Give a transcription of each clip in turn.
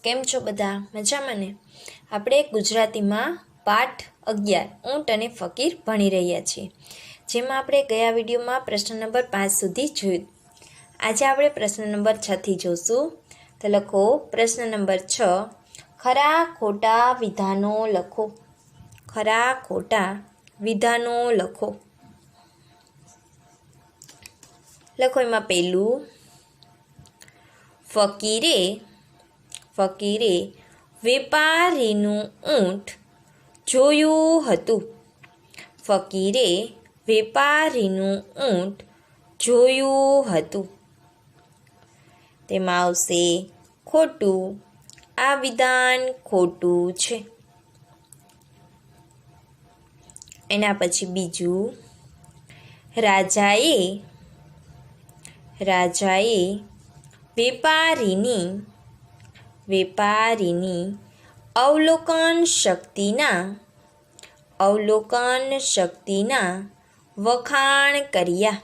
કેમ છો બધા? મજામાં ને? આપણે ગુજરાતીમાં પાઠ 11 ઊંટ અને ફકીર ભણી રહ્યા છીએ, જેમાં આપણે ગયા વિડીયોમાં પ્રશ્ન નંબર 5 સુધી જોયું. આજે આપણે પ્રશ્ન નંબર 6 થી જોશું. તો લખો પ્રશ્ન નંબર 6, ખરા ખોટા વિધાનો લખો. ખરા ખોટા વિધાનો લખો. લખો એમાં પહેલું, ફકીરે વેપારીનું ઊંટ જોયું હતું. ફકીરે વેપારીનું ઊંટ જોયું હતું. તેમાં આવશે ખોટું. આ વિધાન ખોટું છે. એના પછી બીજું, રાજાએ વેપારીની અવલોકન શક્તિના વખાણ કર્યા.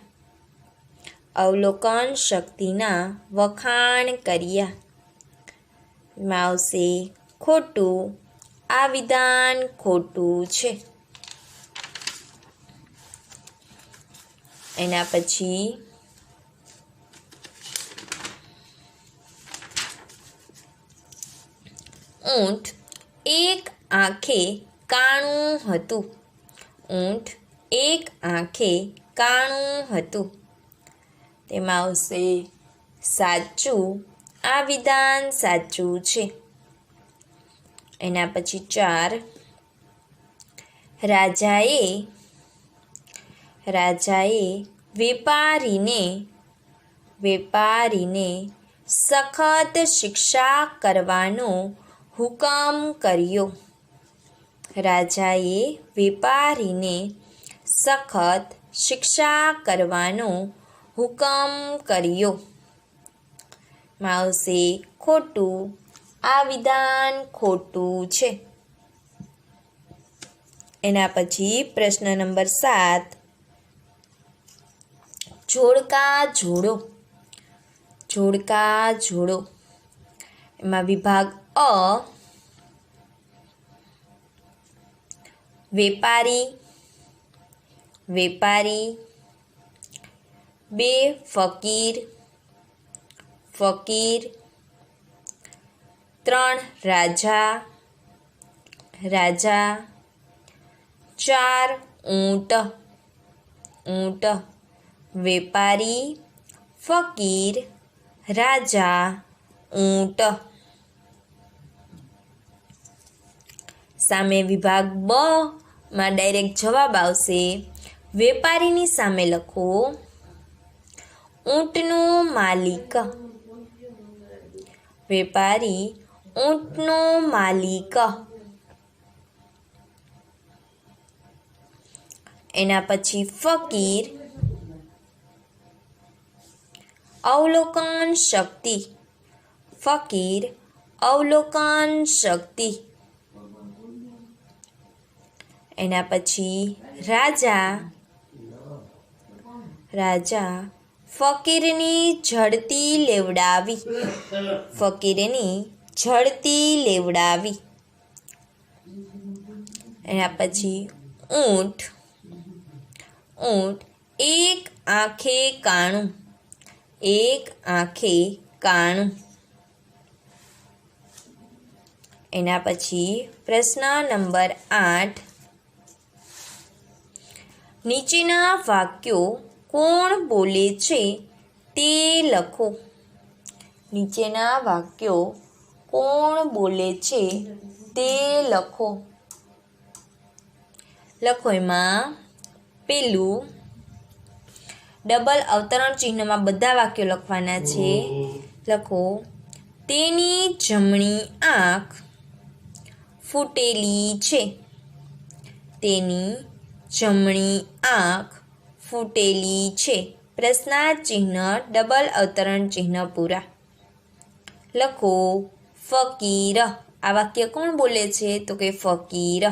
એમાં આવશે ખોટું. આ વિધાન ખોટું છે. એના પછી ઊંટ એક આંખે કાણું હતું. તેમાં આવશે સાચું. આ વિધાન સાચું છે. એના પછી 4, રાજાએ વેપારીને સખત શિક્ષા કરવાનો હુકમ કર્યો. રાજાએ વેપારીને સખત શિક્ષા કરવાનો હુકમ કર્યો. માં આવશે ખોટું. આ વિધાન ખોટું છે. એના પછી પ્રશ્ન નંબર 7, જોડકા જોડો. એમાં વિભાગ અ, વેપારી 2, ફકીર 3, રાજા 4, ઊંટ વેપારી, ફકીર, રાજા, ઊંટ. સામે વિભાગ બ માં ડાયરેક્ટ જવાબ આવશે. વેપારીની સામે લખો ઊંટનો માલિક. વેપારી ઊંટનો માલિક. એના પછી ફકીર અવલોકન શક્તિ. એના પછી રાજા ફકીરની ઝડતી લેવડાવી. એના પછી ઊંટ એક આંખે કાણું. એના પછી પ્રશ્ન નંબર 8, નીચેના વાક્યો કોણ બોલે છે તે લખો. નીચેના વાક્યો કોણ બોલે છે તે લખો. લખો એમાં પેલું, ડબલ અવતરણ ચિહ્નમાં બધા વાક્યો લખવાના છે. લખો તેની જમણી આંખ ફૂટેલી છે. તેની જમણી આંખ ફૂટેલી છે. પ્રશ્નાર્થ ચિહ્ન, ડબલ અવતરણ ચિહ્ન પૂરા. લખો ફકીર. આ વાક્ય કોણ બોલે છે? તો કે ફકીર.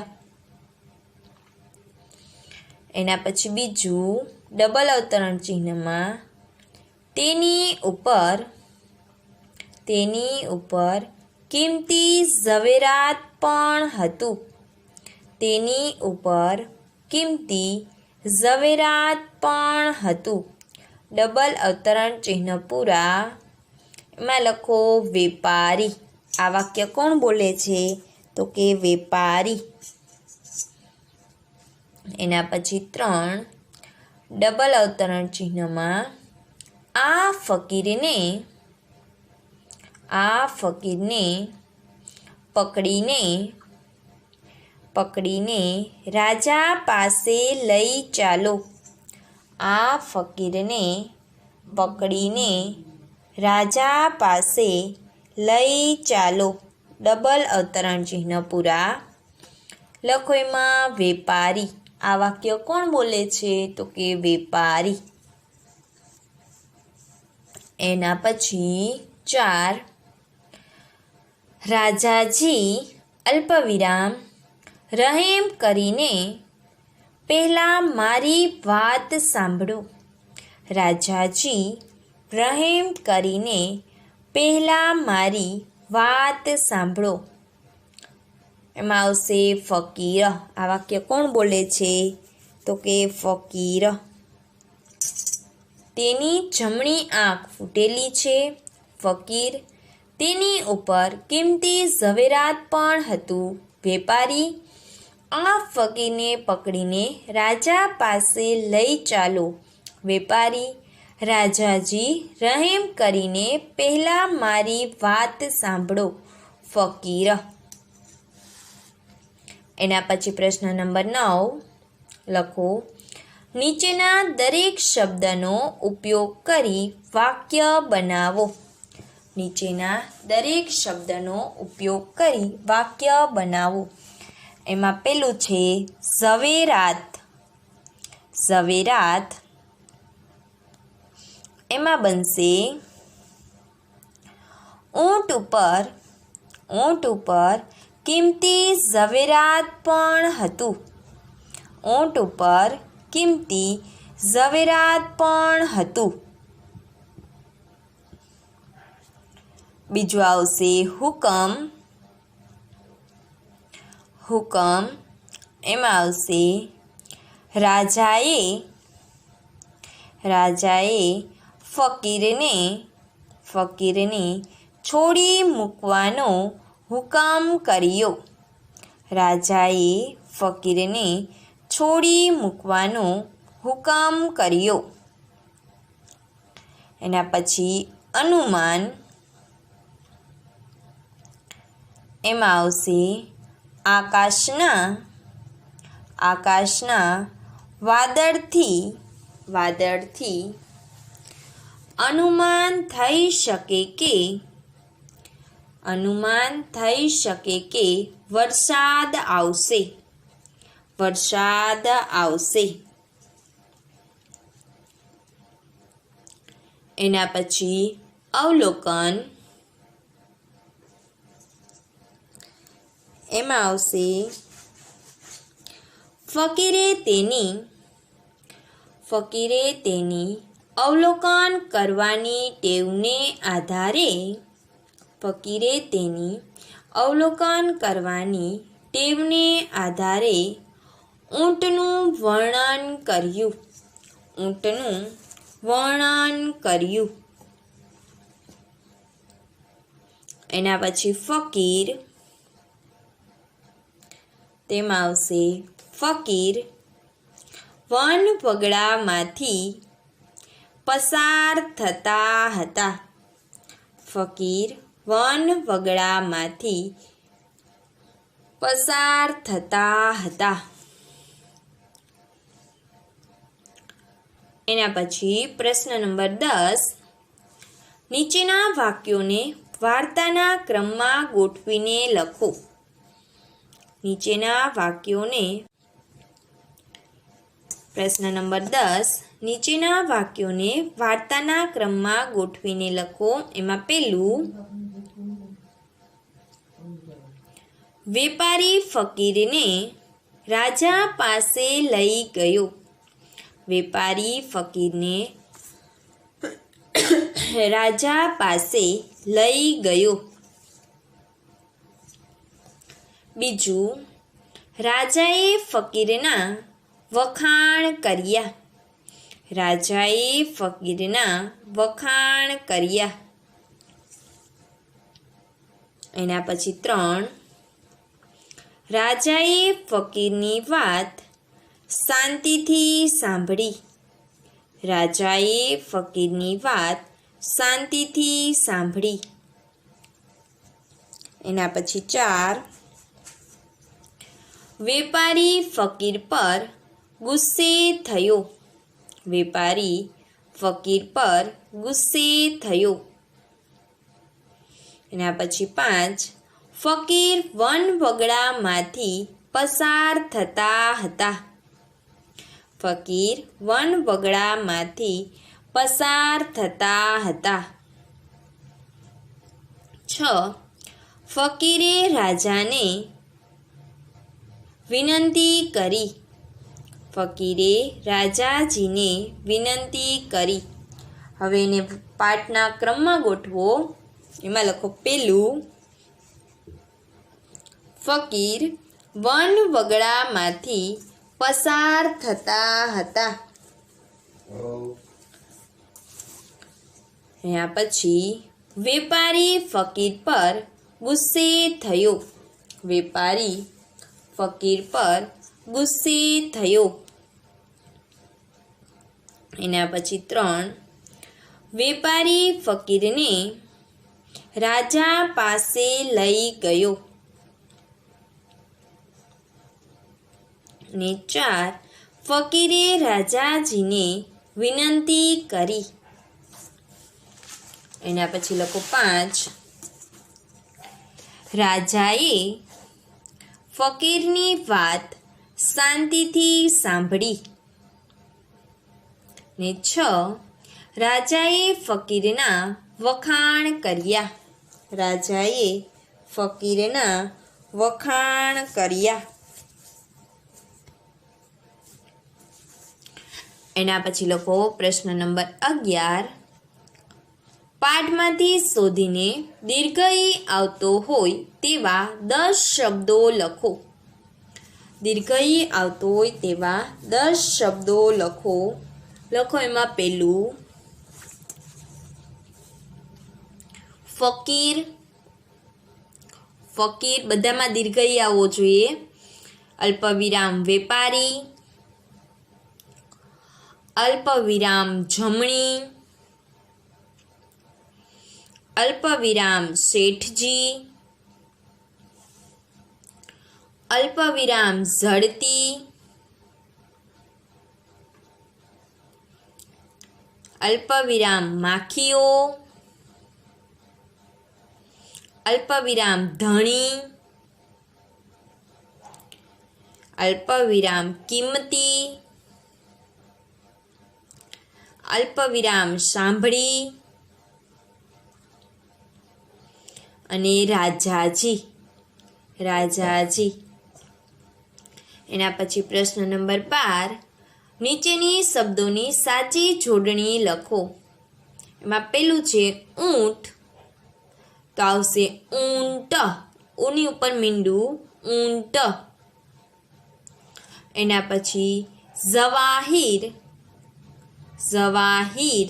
એના પછી બીજું, ડબલ અવતરણ ચિહ્નમાં તેની ઉપર કિંમતી ઝવેરાત પણ હતું. તેની ઉપર કિંમતી ઝવેરાત પણ હતું. ડબલ અવતરણ ચિહ્ન પૂરા. એમાં લખો વેપારી. આ વાક્ય કોણ બોલે છે? તો કે વેપારી. એના પછી 3 ડબલ અવતરણ ચિહ્નમાં આ ફકીરને પકડીને રાજા પાસે લઈ ચાલો. આ ફકીરને પકડીને રાજા પાસે લઈ ચાલો. ડબલ અવતરણ ચિહ્ન પૂરા. લખો એમાં વેપારી. આ વાક્ય કોણ બોલે છે? તો કે વેપારી. એના પછી 4 રાજાજી અલ્પવિરામ રહેમ કરીને પહેલાં મારી વાત સાંભળો. રાજાજી રહેમ કરીને પહેલાં મારી વાત સાંભળો. એમાં આવશે ફકીર. આ વાક્ય કોણ બોલે છે? તો કે ફકીર. તેની જમણી આંખ ફૂટેલી છે. ફકીર. તેની ઉપર કિંમતી ઝવેરાત પણ હતું. વેપારી. આ ફકીરને પકડીને રાજા પાસે લઈ ચાલો. વેપારી. રાજાજી રહેમ કરીને પહેલાં મારી વાત સાંભળો. ફકીર. એના પછી પ્રશ્ન નંબર 9 લખો. નીચેના દરેક શબ્દનો ઉપયોગ કરી વાક્ય બનાવો. નીચેના દરેક શબ્દનો ઉપયોગ કરી વાક્ય બનાવો. એમાં પેલું છે ઝવેરાત. ઝવેરાત. એમાં બનશે ઊંટ ઉપર કિંમતી ઝવેરાત પણ હતું. ઊંટ ઉપર કિંમતી ઝવેરાત પણ હતું. બીજું આવશે હુકમ. હુકમ. એમાં આવશે રાજાએ ફકીરને છોડી મૂકવાનો હુકમ કર્યો. રાજાએ ફકીરને છોડી મૂકવાનો હુકમ કર્યો. એના પછી અનુમાન. એમાં આવશે આકાશના વાદળથી અનુમાન થઈ શકે કે વરસાદ આવશે. એના પછી અવલોકન. એમાં આવશે ફકીરે તેની અવલોકન કરવાની ટેવને આધારે ઊંટનું વર્ણન કર્યું. એના પછી ફકીર. તેમાં આવશે ફકીર વન વગડામાંથી પસાર થતા હતા. ફકીર વન વગડામાંથી પસાર થતા હતા. એના પછી પ્રશ્ન નંબર 10. નીચેના વાક્યોને વાર્તાના ક્રમમાં ગોઠવીને લખો. નીચેના વાક્યોને પ્રશ્ન નંબર 10. નીચેના વાક્યોને વાર્તાના ક્રમમાં ગોઠવીને લખો. એમાં પહેલું વેપારી ફકીરને રાજા પાસે લઈ ગયો. વેપારી ફકીરને રાજા પાસે લઈ ગયો. बीजू राजाए फकीरना वखाण कर्या। राजाए फकीरना वखाण कर्या। एना पछी 3 राजाए फकीरनी वात शांतिथी सांभળી। राजाए फकीरनी वात शांतिथी सांभળી। एना पछी 4 वेपारी फकीर पर गुस्से थयो। वेपारी फकीर पर गुस्से थयो। एना पछी 5 फकीर वन वगड़ामांथी पसार थता हता। फकीर वन वगड़ामांथी पसार थता हता। 6 फकीरे राजाने विनंती करी। फकीरे राजाजीने विनंती करी। हवे एने पाठना क्रममां गोठवो। एमां लखो पेलुं फकीर वन वगड़ामांथी पसार थता हता। एना पछी वेपारी फकीर पर गुस्से थयो। वेपारी फकीर पर गुस्से थयो। एना पछी 3 वेपारी फकीरने राजा पासे लई गयो। ने 4 फकीरे राजाजीने विनंती करी। एना पछी लखो 5 राजाए फकीरनी वात शांतिथी सांभળી। ने 6 राजाए फकीरना वखाण कर्या। राजाए फकीरना वखाण कर्या। एना पछी लखो प्रश्न नंबर 11 पाठमांथी शोधीने दीर्घई आवतो होय तेवा 10 शब्दो लखो। दीर्घई आवतो होय तेवा 10 शब्दो लखो। लखो एमां पेलुं फकीर। फकीर बधामां दीर्घई आववो जोईए। अल्पविराम वेपारी। अल्पविराम जमणी। अल्पविराम सेठजी। अल्पविराम झड़ती। अल्पविराम माखीओ। अल्पविराम धणी। अल्पविराम किंमती। अल्पविराम सांभળી अने राजाजी। राजाजी। एना पछी प्रश्न नंबर 12 नीचेनी शब्दोनी साची जोडणी लखो। एमां पेलुं छे ऊंट तो आवशे ऊंट। ऊनी उपर मींडुं ऊंट। एना पछी जवाहीर। जवाहीर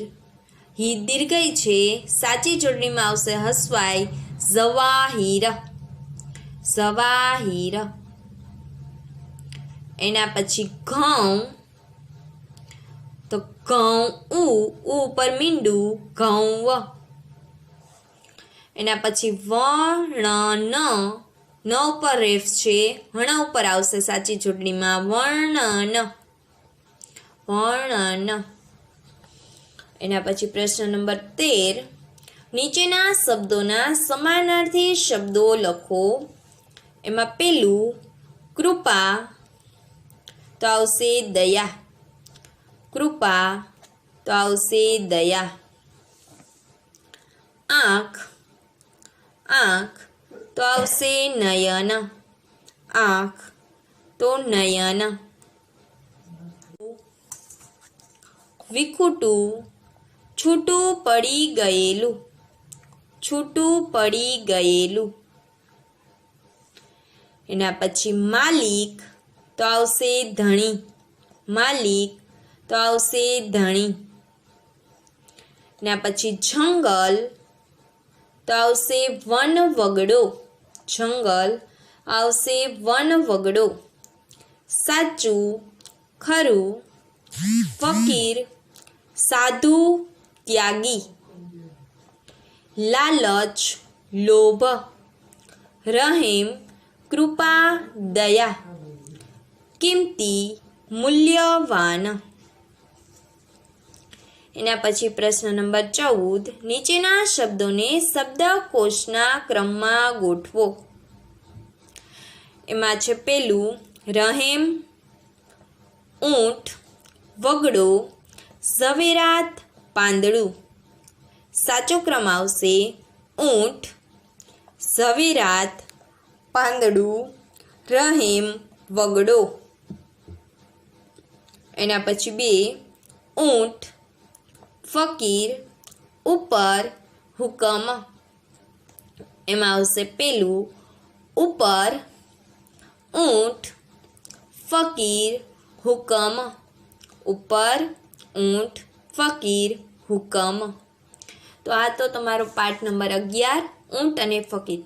ही दीर्घई छे साची जोडणीमां आवशे हसवाय जवाहीर। जवाहीर। एना पछी घઉં तो घઉં ऊ पर मींडुं घઉં। एना पछी वर्णन न उपर रेफ छे हण उपर आवशे साची जोडणीमां वर्णन। वर्णन। एना पछी प्रश्न नंबर 13 नीचेना शब्दोना समानार्थी शब्दो लखो। एमां पेलुं कृपा तो आवशे दया। कृपा तो आवशे दया। आँख। आँख तो आवशे नयन। आँख तो नयन। विखूटू छूटू पड़ी गयेलू। छूटू पड़ी गयेलू। એના પછી માલિક તો આવશે ધણી, માલિક તો આવશે ધણી. એના પછી જંગલ તો આવશે વન વગડો, જંગલ આવશે વન વગડો. સાચું, ખરું, ફકીર, સાધુ, ત્યાગી. લાલચ, લોભ, રહેમ, કૃપા, દયા. કિંમતી, મૂલ્યવાન. એના પછી પ્રશ્ન નંબર 14, નીચેના શબ્દોને શબ્દકોશના ક્રમમાં ગોઠવો. એમાં છે પેલું રહેમ, ઊંટ, વગડો, ઝવેરાત, પાંદડું. સાચો ક્રમ આવશે ઊંટ, ઝવેરાત, પાંદડું, રહેમ, વગડો. એના પછી 2 ઊંટ, ફકીર, ઉપર, હુકમ. એમાં આવશે પેલું ઉપર, ઊંટ, ફકીર, હુકમ. ઉપર, ઊંટ, ફકીર, હુકમ. તો આ તો તમારો પાઠ નંબર 11 ઊંટ અને ફકીર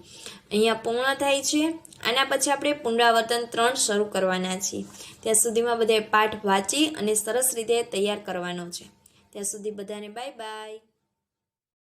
અહીંયા પૂર્ણ થાય છે. આના પછી આપણે પુનરાવર્તન 3 શરૂ કરવાના છીએ. ત્યાં સુધીમાં બધાએ પાઠ વાંચી અને સરસ રીતે તૈયાર કરવાનો છે. ત્યાં સુધી બધાને બાય બાય.